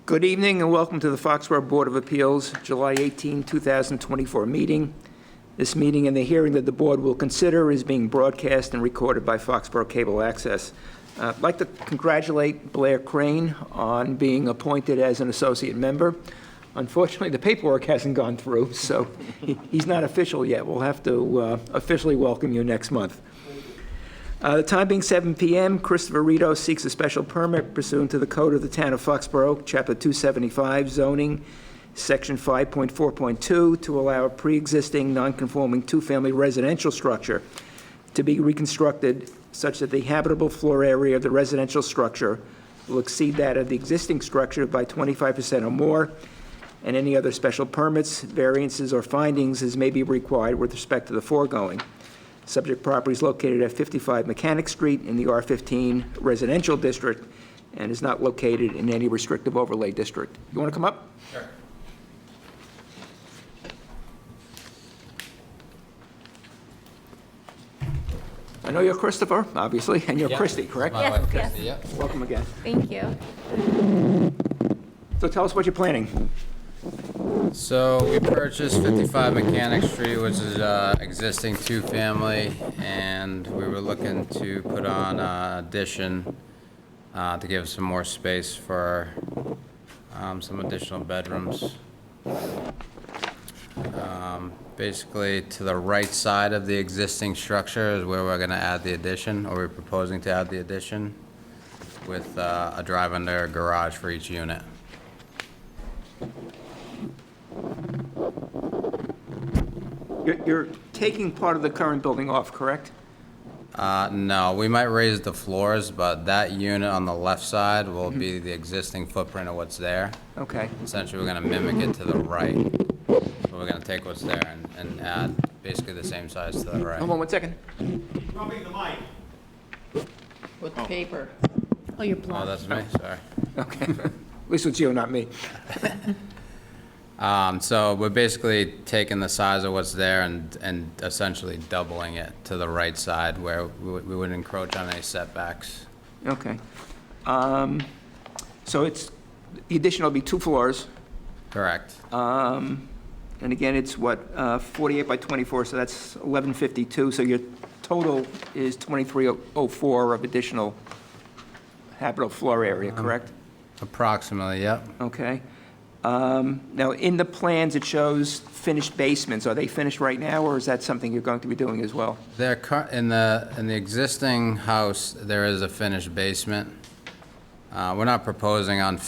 Good evening and welcome to the Foxborough Board of Appeals, July 18, 2024 meeting. This meeting and the hearing that the board will consider is being broadcast and recorded by Foxborough Cable Access. I'd like to congratulate Blair Crane on being appointed as an associate member. Unfortunately, the paperwork hasn't gone through, so he's not official yet. We'll have to officially welcome you next month. The time being 7 p.m., Christopher Retos seeks a special permit pursuant to the Code of the Town of Foxborough, Chapter 275, zoning, Section 5.4.2, to allow a pre-existing non-conforming two-family residential structure to be reconstructed such that the habitable floor area of the residential structure will exceed that of the existing structure by 25% or more, and any other special permits, variances, or findings as may be required with respect to the foregoing. Subject property is located at 55 Mechanic Street in the R15 residential district and is not located in any restrictive overlay district. You want to come up? Sure. I know you're Christopher, obviously, and you're Yeah. Christy, correct? My Yes, wife, yes. Christy, yeah. Welcome again. Thank you. So tell us what you're planning. So we purchased 55 Mechanic Street, which is existing two-family, and we were looking to put on an addition to give some more space for some additional bedrooms. Basically, to the right side of the existing structure is where we're going to add the addition, or we're proposing to add the addition, with a drive-under garage for each unit. You're taking part of the current building off, correct? No, we might raise the floors, but that unit on the left side will be the existing footprint of what's there. Okay. Essentially, we're gonna mimic it to the right. So we're gonna take what's there and add basically the same size to the right. Hold on 1 second. Rubbing the mic. With the paper. Oh, you're Oh, blocked. that's me, sorry. Okay. At least it's you, not me. So we're basically taking the size of what's there and essentially doubling it to the right side where we wouldn't encroach on any setbacks. Okay. So it's, the addition will be 2 floors. Correct. And again, it's what, 48 by 24, so that's 1152. So your total is 2304 of additional habitable floor area, correct? Approximately, yep. Okay. Now, in the plans, it shows finished basements. Are they finished right now, or is that something you're going to be doing as well? In the existing house, there is a finished basement. We're not proposing on,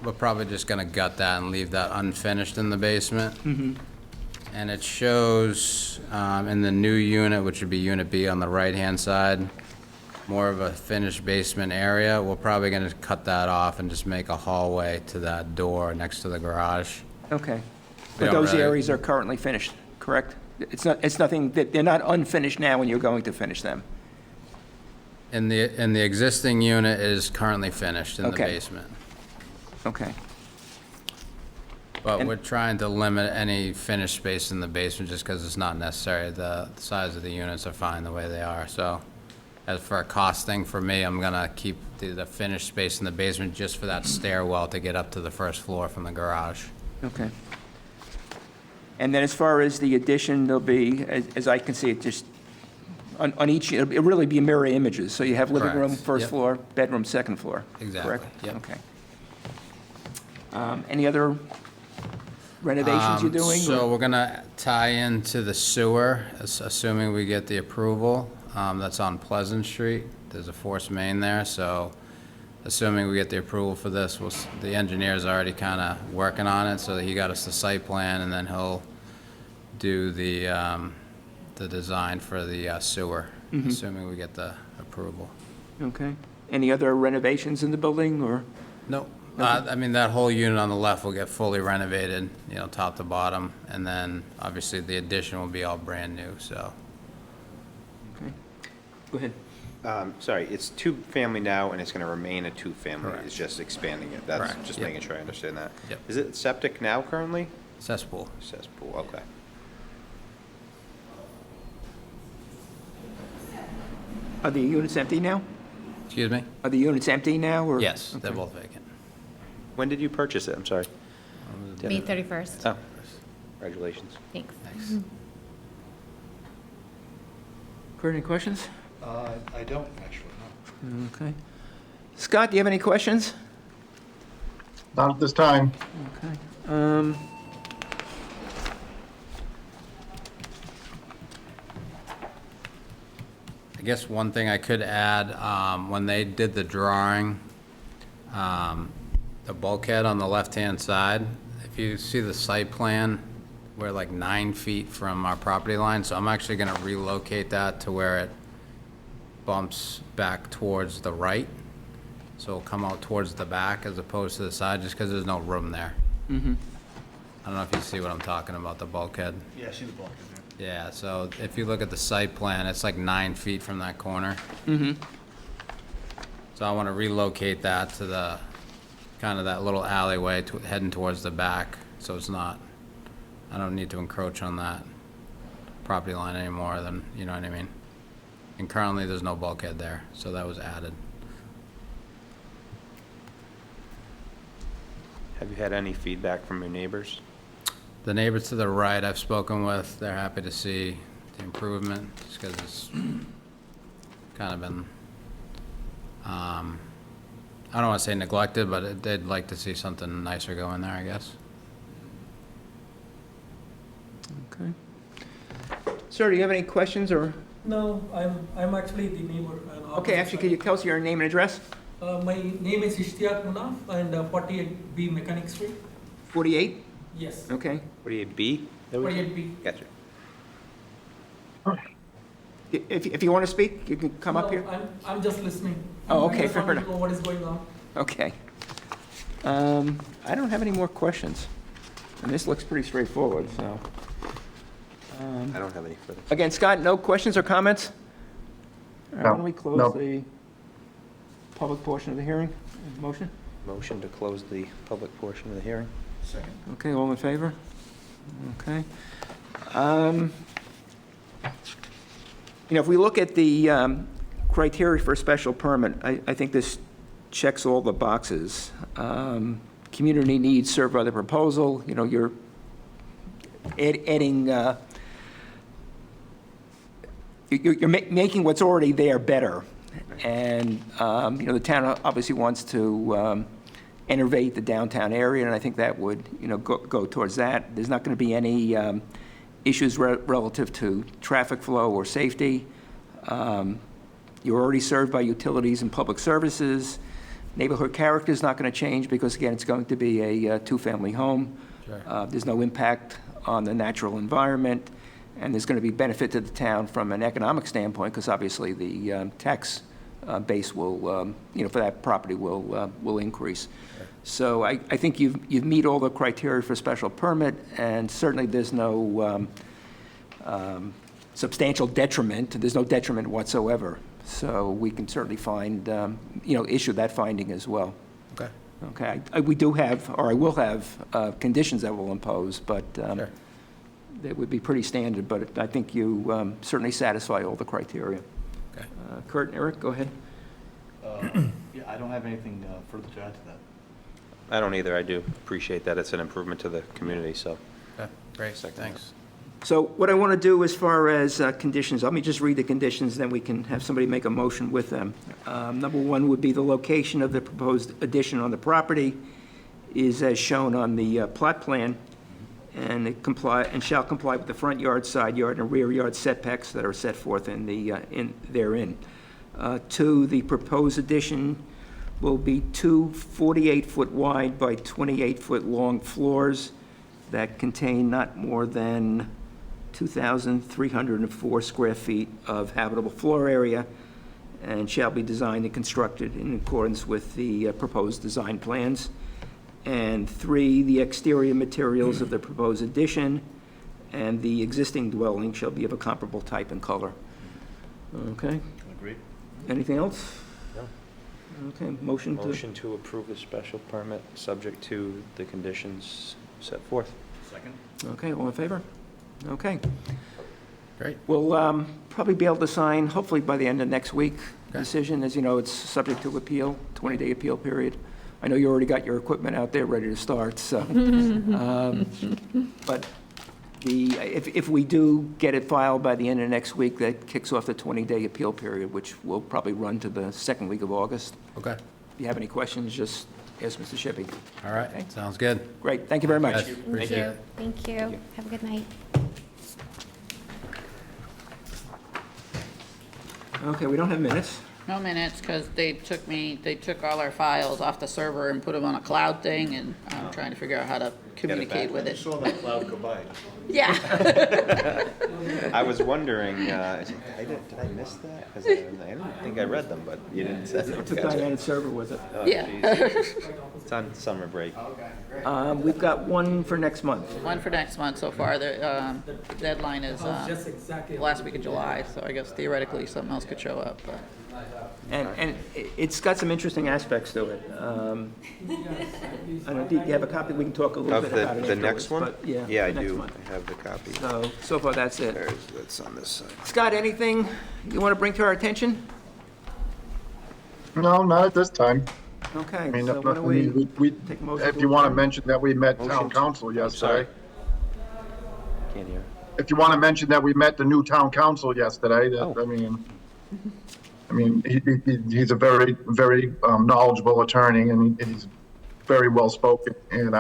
we're probably just gonna gut that and leave that unfinished in the basement. And it shows, in the new unit, which would be Unit B on the right-hand side, more of a finished basement area. We're probably gonna cut that off and just make a hallway to that door next to the garage. Okay. We But don't those really- areas are currently finished, correct? It's nothing, they're not unfinished now when you're going to finish them. In the existing unit, it is currently finished in the Okay. basement. Okay. But And- we're trying to limit any finished space in the basement just because it's not necessary. The size of the units are fine the way they are, so. As for a costing, for me, I'm gonna keep the finished space in the basement just for that stairwell to get up to the first floor from the garage. Okay. And then as far as the addition, there'll be, as I can see it, just on each, it'll really be mirror images. So you have living room, Correct. first Yep. floor, bedroom, second floor. Exactly. Correct? Yep. Okay. Any other renovations you're doing? So or- we're gonna tie into the sewer, assuming we get the approval. That's on Pleasant Street. There's a force main there, so assuming we get the approval for this, the engineer's already kinda working on it, so he got us the site plan, and then he'll do the design for the sewer, assuming we get the approval. Okay. Any other renovations in the building, or? Nope. I mean, that whole unit on the left will get fully renovated, top to bottom, and then obviously the addition will be all brand new, so. Okay. Go ahead. Sorry, it's two-family now, and it's going to remain a two-family. Correct. It's just expanding it. That's Correct. just Yep. making sure I understand that. Yep. Is it septic now currently? Cesspool. Cesspool, okay. Are the units empty now? Excuse me? Are the units empty now, or? Yes, they're Okay. both vacant. When did you purchase it? I'm sorry. May 31st. Oh, congratulations. Thanks. Kurt, any questions? I don't, actually, no. Okay. Scott, do you have any questions? Not at this time. Okay. I guess one thing I could add, when they did the drawing, the bulkhead on the left-hand side, if you see the site plan, we're like 9 feet from our property line, so I'm actually gonna relocate that to where it bumps back towards the right. So it'll come out towards the back as opposed to the side, just because there's no room there. I don't know if you see what I'm talking about, the bulkhead. Yeah, I see the bulkhead there. Yeah, so if you look at the site plan, it's like 9 feet from that corner. So I want to relocate that to the, kind of that little alleyway heading towards the back, so it's not, I don't need to encroach on that property line anymore than, you know what I mean? And currently, there's no bulkhead there, so that was added. Have you had any feedback from your neighbors? The neighbors to the right I've spoken with, they're happy to see the improvement, just because it's kind of been, I don't want to say neglected, but they'd like to see something nicer go in there, I guess. Okay. Sir, do you have any questions or? No, I'm actually the neighbor. Okay, actually, could you tell us your name and address? My name is Ishtiaq Munaf and 48B Mechanic Street. 48? Yes, Okay. 48B? 48B. Gotcha. If you want to speak, you can come up No, here. I'm just listening. Oh, okay, I just fair wanted to enough. know what is going on. Okay. I don't have any more questions. And this looks pretty straightforward, so. I don't have any further. Again, Scott, no questions or comments? All right, why don't we close No. the public portion of the hearing? Motion? Motion to close the public portion of the hearing? Second. Okay, all in favor? Okay. You know, if we look at the criteria for a special permit, I think this checks all the boxes. Community needs served by the proposal, you know, you're adding, you're making what's already there better. And, you know, the town obviously wants to innervate the downtown area, and I think that would, you know, go towards that. There's not going to be any issues relative to traffic flow or safety. You're already served by utilities and public services. Neighborhood character is not going to change because, again, it's going to be a two-family home. Sure. There's no impact on the natural environment, and there's going to be benefit to the town from an economic standpoint because obviously the tax base will, you know, for that property will increase. So I think you've meet all the criteria for special permit, and certainly there's no substantial detriment. There's no detriment whatsoever. So we can certainly find, you know, issue that finding as well. Okay. Okay, we do have, or I will have, conditions that we'll impose, but Sure. they would be pretty standard, but I think you certainly satisfy all the criteria. Okay. Kurt and Eric, go ahead. Yeah, I don't have anything further to add to that. I don't either. I do appreciate that. It's an improvement to the community, so. Okay, great, Second. thanks. So what I want to do as far as conditions, let me just read the conditions, then we can have somebody make a motion with them. Number one would be the location of the proposed addition on the property is as shown on the plot plan, and it shall comply with the front yard, side yard, and rear yard setbacks that are set forth in therein. Two, the proposed addition will be two 48-foot wide by 28-foot long floors that contain not more than 2,304 square feet of habitable floor area and shall be designed and constructed in accordance with the proposed design plans. And three, the exterior materials of the proposed addition and the existing dwelling shall be of a comparable type and color. Okay, Agreed. anything else? No. Okay, motion to, Motion to approve the special permit, subject to the conditions set forth. Second. okay, all in favor? Okay. Great. We'll probably be able to sign, hopefully by the end of next week, Okay. decision. As you know, it's subject to appeal, 20-day appeal period. I know you already got your equipment out there ready to start, so. But if we do get it filed by the end of next week, that kicks off the 20-day appeal period, which will probably run to the second week of August. Okay, If you have any questions, just ask Mr. Shippey. all right, sounds good. Great, thank you very much. Yes. Thank you. Thank you. Have a good night. Okay, we don't have minutes. No minutes, because they took all our files off the server and put them on a cloud thing, and I'm trying to figure out how to communicate with it. Saw that cloud go by. Yeah. I was wondering, did I miss that? 'Cause I didn't think I read them, but you didn't say Took it. Diana's server with it. Oh, Yeah. geez. It's on summer break. We've got one for next month. One for next month so far. The deadline is Just exactly. last week of July, so I guess theoretically something else could show up, but. And it's got some interesting aspects to it. I don't, do you have a copy? We can talk a little Of bit about it the next afterwards, one? but yeah. Yeah, I next do. month. I have the copy. So far, that's it. It's on this side. Scott, anything you want to bring to our attention? No, not at this time. Okay, I mean, so why don't we we, take a motion? if you want to mention that we met Motion town to- council sorry. yesterday. Can't hear. If you want to mention that we met the new town council yesterday, that, Oh. I mean, he's a very, very knowledgeable attorney, and he's very well spoken. And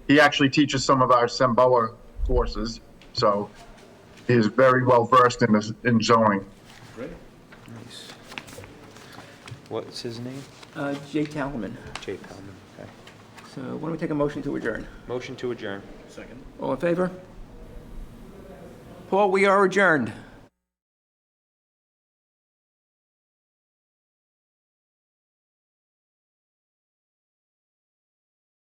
he actually teaches some of our Semboa courses, so he is very well versed in zoning. Great. Nice. What's his name? Jay Talman. Jay Palman. Okay. So why don't we take a motion to adjourn? Motion to adjourn. Second. All in favor? Paul, we are adjourned.